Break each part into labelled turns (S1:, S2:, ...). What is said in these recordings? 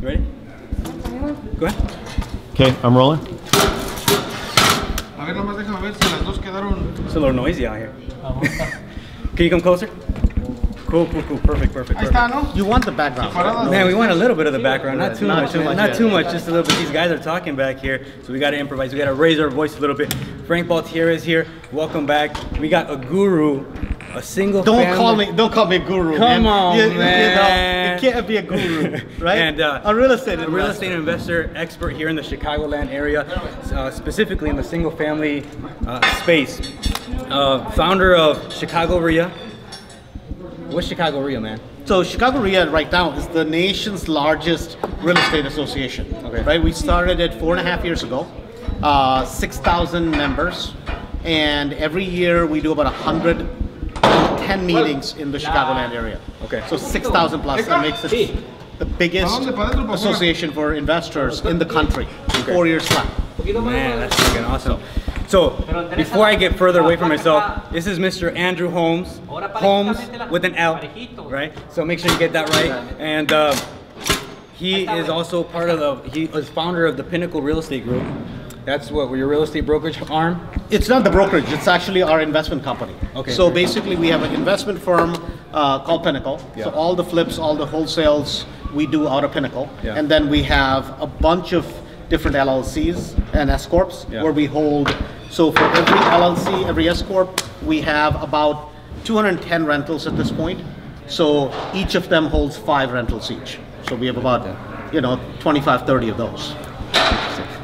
S1: Ready? Go ahead.
S2: Okay, I'm rolling.
S1: It's a little noisy out here. Can you come closer? Cool. Perfect.
S2: You want the background.
S1: Man, we want a little bit of the background, not too much, just a little bit. These guys are talking back here, so we got to improvise. We got to raise our voice a little bit. Frank Baltier is here. Welcome back. We got a guru, a single.
S2: Don't call me guru.
S1: Come on, man.
S2: You know, it can't be a guru, right?
S1: And
S2: a real estate
S1: investor expert here in the Chicagoland area, specifically in the single family space. Founder of Chicago RIA. What's Chicago RIA, man?
S2: So Chicago RIA right now is the nation's largest real estate association.
S1: Okay.
S2: Right? We started it 4.5 years ago. 6,000 members, and every year we do about 110 meetings in the Chicagoland area.
S1: Okay.
S2: So 6,000 plus. That makes it the biggest association for investors in the country. Okay. 4 years flat.
S1: Man, that's freaking awesome. So, before I get further away from myself, this is Mr. Andrew Holmes. Holmes with an L, right? So make sure you get that right. And he is also he is founder of the Pinnacle Real Estate Group. That's what, your real estate brokerage arm?
S2: It's not the brokerage, it's actually our investment company.
S1: Okay.
S2: So basically we have an investment firm called Pinnacle.
S1: Yeah.
S2: So all the flips, all the wholesales we do out of Pinnacle.
S1: Yeah.
S2: And then we have a bunch of different LLCs and S Corps where we hold. So for every LLC, every S Corp, we have about 210 rentals at this point. So each of them holds 5 rentals each. So we have about, 25, 30 of those.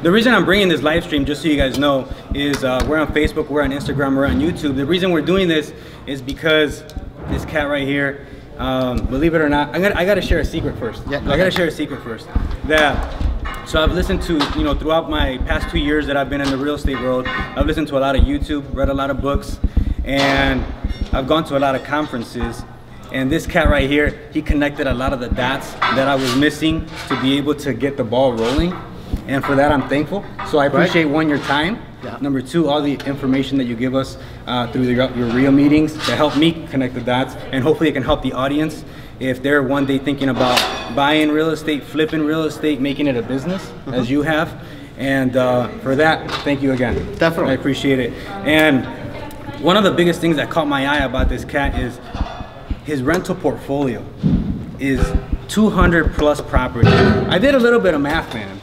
S1: The reason I'm bringing this live stream, just so you guys know, is we're on Facebook, we're on Instagram, we're on YouTube. The reason we're doing this is because this cat right here, believe it or not, I gotta share a secret first.
S2: Yeah,
S1: I gotta share a secret first. So I've listened to, throughout my past 2 years that I've been in the real estate world, I've listened to a lot of YouTube, read a lot of books, and I've gone to a lot of conferences. And this cat right here, he connected a lot of the dots that I was missing to be able to get the ball rolling. And for that, I'm thankful. So I appreciate, one, your time.
S2: Yeah.
S1: Number 2, all the information that you give us through your RIA meetings to help me connect the dots. And hopefully it can help the audience if they're one day thinking about buying real estate, flipping real estate, making it a business, as you have. And for that, thank you again.
S2: Definitely.
S1: I appreciate it. And one of the biggest things that caught my eye about this cat is his rental portfolio is 200 plus properties. I did a little bit of math, man.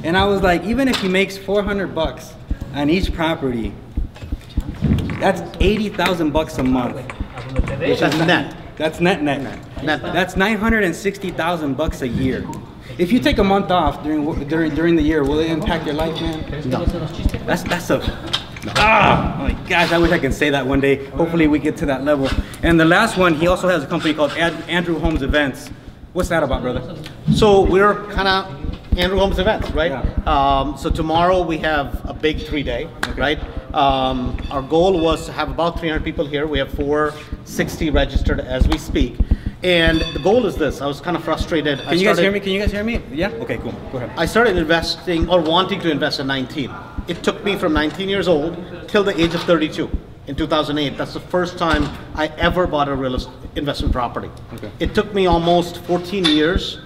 S1: And I was like, even if he makes 400 bucks on each property, that's 80,000 bucks a month.
S2: Which is net.
S1: That's net. That's 960,000 bucks a year. If you take a month off during the year, will it impact your life, man?
S2: No.
S1: That's a. Oh my gosh, I wish I could say that one day. Hopefully we get to that level. And the last one, he also has a company called Andrew Holmes Events. What's that about, brother?
S2: So we're kind of Andrew Holmes Events, right?
S1: Yeah.
S2: So tomorrow we have a big 3-day, right? Our goal was to have about 300 people here. We have 460 registered as we speak. And the goal is this. I was kind of frustrated.
S1: Can you guys hear me? Can you guys hear me? Yeah? Okay, cool. Go ahead.
S2: I started investing or wanting to invest at 19. It took me from 19 years old till the age of 32 in 2008. That's the first time I ever bought a real estate investment property.
S1: Okay.
S2: It took me almost 14 years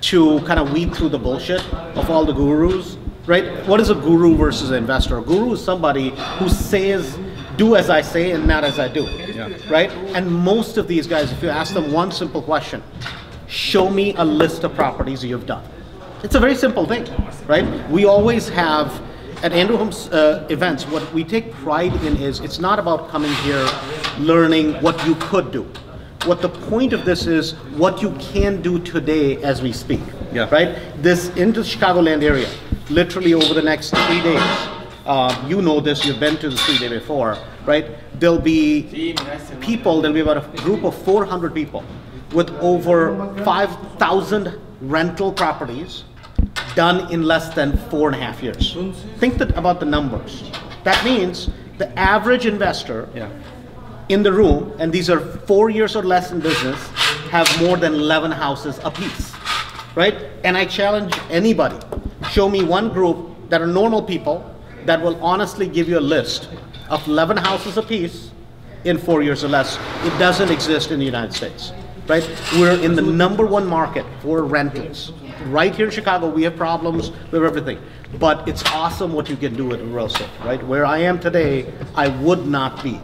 S2: to kind of weed through the bullshit of all the gurus, right? What is a guru versus an investor? A guru is somebody who says, do as I say and not as I do, right? And most of these guys, if you ask them one simple question, show me a list of properties you've done. It's a very simple thing, right? We always have, at Andrew Holmes events, what we take pride in is it's not about coming here learning what you could do. What the point of this is what you can do today as we speak, right? This in the Chicagoland area, literally over the next 3 days, you know this, you've been to the 3-day before, right? There'll be people, there'll be about a group of 400 people with over 5,000 rental properties done in less than 4.5 years. Think about the numbers. That means the average investor in the room, and these are 4 years or less in business, have more than 11 houses apiece, right? And I challenge anybody, show me one group that are normal people that will honestly give you a list of 11 houses apiece in 4 years or less. It doesn't exist in the United States. right? We're in the #1 market for rentals. Right here in Chicago, we have problems, we have everything. But it's awesome what you can do with real estate, right? Where I am today, I would not be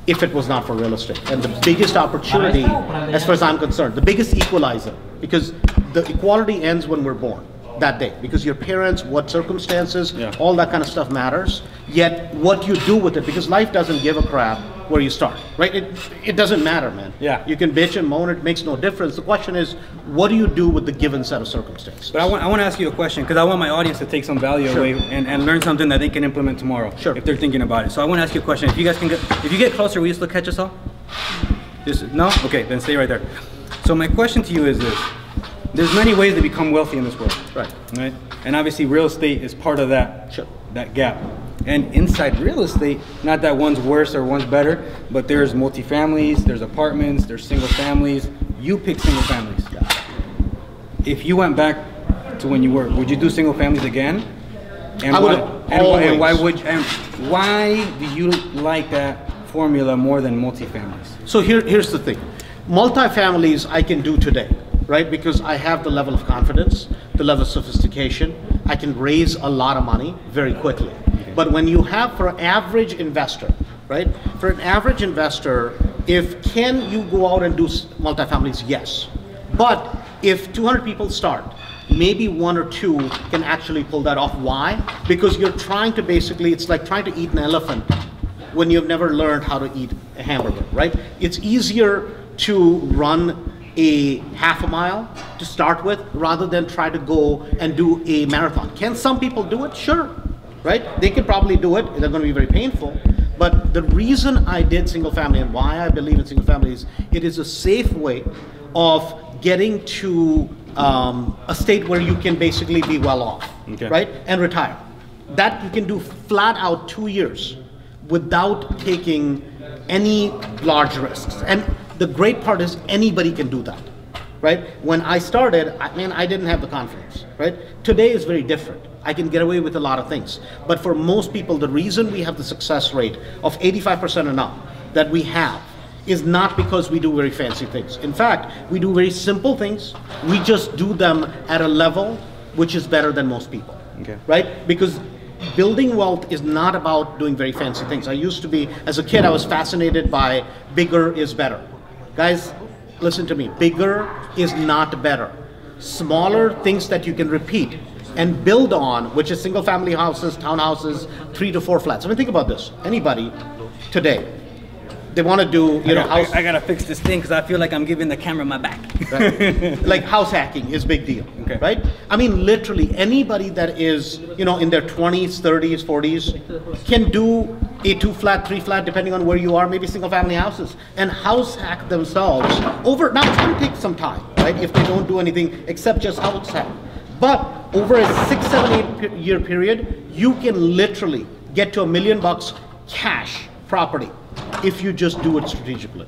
S2: if it was not for real estate. And the biggest opportunity, as far as I'm concerned, the biggest equalizer, because the equality ends when we're born, that day, because your parents, what circumstances, all that kind of stuff matters. Yet what you do with it, because life doesn't give a crap where you start, right? It doesn't matter, man.
S1: Yeah.
S2: You can bitch and moan, it makes no difference. The question is, what do you do with the given set of circumstances?
S1: But I want to ask you a question, because I want my audience to take some value away and learn something that they can implement tomorrow, if they're thinking about it. So I want to ask you a question. If you guys can if you get closer, will you still catch us all? No? Okay, then stay right there. So my question to you is this. There's many ways to become wealthy in this world. Right? And obviously real estate is part of that, that gap. And inside real estate, not that one's worse or one's better, but there's multifamilies, there's apartments, there's single families. You pick single families. If you went back to when you were, would you do single families again? And
S2: I would.
S1: Why do you like that formula more than multifamilies?
S2: So here's the thing. Multifamilies I can do today, right? Because I have the level of confidence, the level of sophistication. I can raise a lot of money very quickly. But when you have, for an average investor, right? For an average investor, can you go out and do multifamilies? Yes. But if 200 people start, maybe 1 or 2 can actually pull that off. Why? Because you're trying to basically, it's like trying to eat an elephant when you've never learned how to eat a hamburger, right? It's easier to run a half a mile to start with rather than try to go and do a marathon. Can some people do it? Sure. Right? They could probably do it. They're going to be very painful. But the reason I did single family and why I believe in single family is it is a safe way of getting to a state where you can basically be well off, right? And retire. That you can do flat out 2 years without taking any large risks. And the great part is anybody can do that, right? When I started, I didn't have the confidence, right? Today is very different. I can get away with a lot of things. But for most people, the reason we have the success rate of 85% and up that we have is not because we do very fancy things. In fact, we do very simple things. We just do them at a level which is better than most people, right? Because building wealth is not about doing very fancy things. I used to be, as a kid, I was fascinated by bigger is better. Guys, listen to me, bigger is not better. Smaller things that you can repeat and build on, which is single family houses, townhouses, 3 to 4 flats. I mean, think about this. Anybody today, they want to do, house.
S1: I gotta fix this thing because I feel like I'm giving the camera my back.
S2: Right? Like house hacking is big deal, right? I mean, literally anybody that is, in their 20s, 30s, 40s can do a 2 flat, 3 flat, depending on where you are, maybe single family houses, and house hack themselves over. Now it's going to take some time, right? If they don't do anything except just house hack. But over a 6, 7, 8 year period, you can literally get to $1 million cash property if you just do it strategically,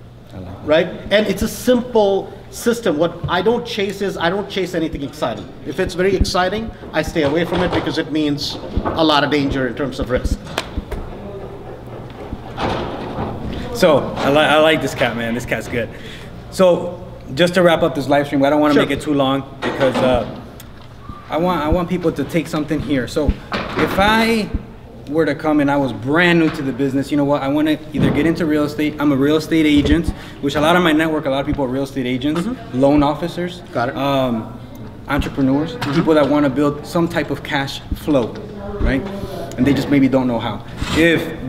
S2: right? And it's a simple system. What I don't chase is, I don't chase anything exciting. If it's very exciting, I stay away from it because it means a lot of danger in terms of risk.
S1: So I like this cat, man. This cat's good. So just to wrap up this live stream, I don't want to make it too long because I want people to take something here. So if I were to come and I was brand new to the business, you know what? I want to either get into real estate. I'm a real estate agent, which a lot of my network, a lot of people are real estate agents, loan officers, entrepreneurs, people that want to build some type of cash flow, right? And they just maybe don't know how. If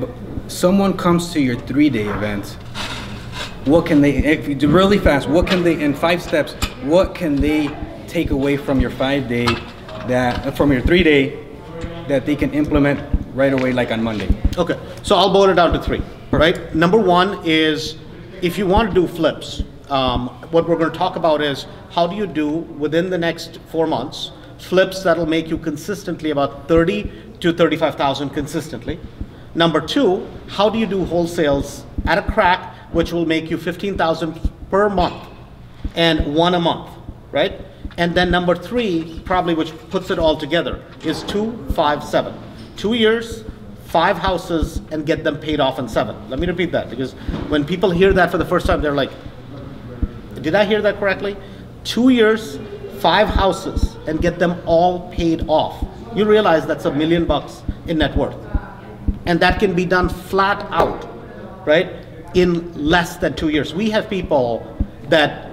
S1: someone comes to your 3-day event, what can they, really fast, what can they, in 5 steps, what can they take away from your 5-day, from your 3-day, that they can implement right away, like on Monday?
S2: Okay, so I'll boil it down to 3, right? Number 1 is, if you want to do flips, what we're going to talk about is how do you do within the next 4 months flips that'll make you consistently about 30 to 35,000 consistently. Number 2, how do you do wholesales at a crack, which will make you 15,000 per month and 1 a month, right? And then number 3, probably which puts it all together, is 2, 5, 7. 2 years, 5 houses, and get them paid off in 7. Let me repeat that, because when people hear that for the first time, they're like, Did I hear that correctly? 2 years, 5 houses, and get them all paid off. You realize that's $1 million in net worth. And that can be done flat out, right? In less than 2 years. We have people that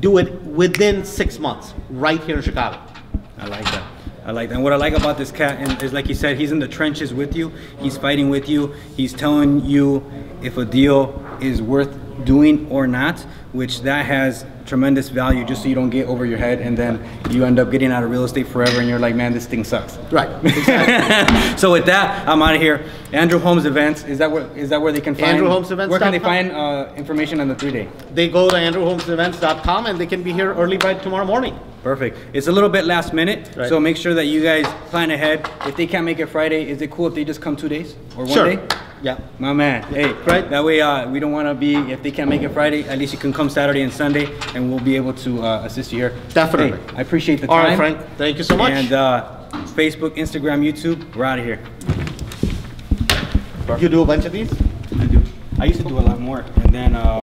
S2: do it within 6 months, right here in Chicago.
S1: I like that. I like that. And what I like about this cat is, like you said, he's in the trenches with you. He's fighting with you. He's telling you if a deal is worth doing or not, which that has tremendous value, just so you don't get over your head and then you end up getting out of real estate forever and you're like, man, this thing sucks.
S2: Right. Exactly.
S1: So with that, I'm out of here. Andrew Holmes Events, is that where they can find?
S2: AndrewHolmesEvents.com.
S1: Where can they find information on the 3-day?
S2: They go to AndrewHolmesEvents.com and they can be here early by tomorrow morning.
S1: Perfect. It's a little bit last minute,
S2: right.
S1: So make sure that you guys plan ahead. If they can't make it Friday, is it cool if they just come 2 days or 1 day?
S2: Yeah.
S1: My man. Hey,
S2: right.
S1: That way we don't want to be, if they can't make it Friday, at least you can come Saturday and Sunday and we'll be able to assist you here.
S2: Definitely.
S1: Hey, I appreciate the time.
S2: All right, Frank. Thank you so much.
S1: And Facebook, Instagram, YouTube, we're out of here.
S2: You do a bunch of these?
S1: I do. I used to do a lot more. And then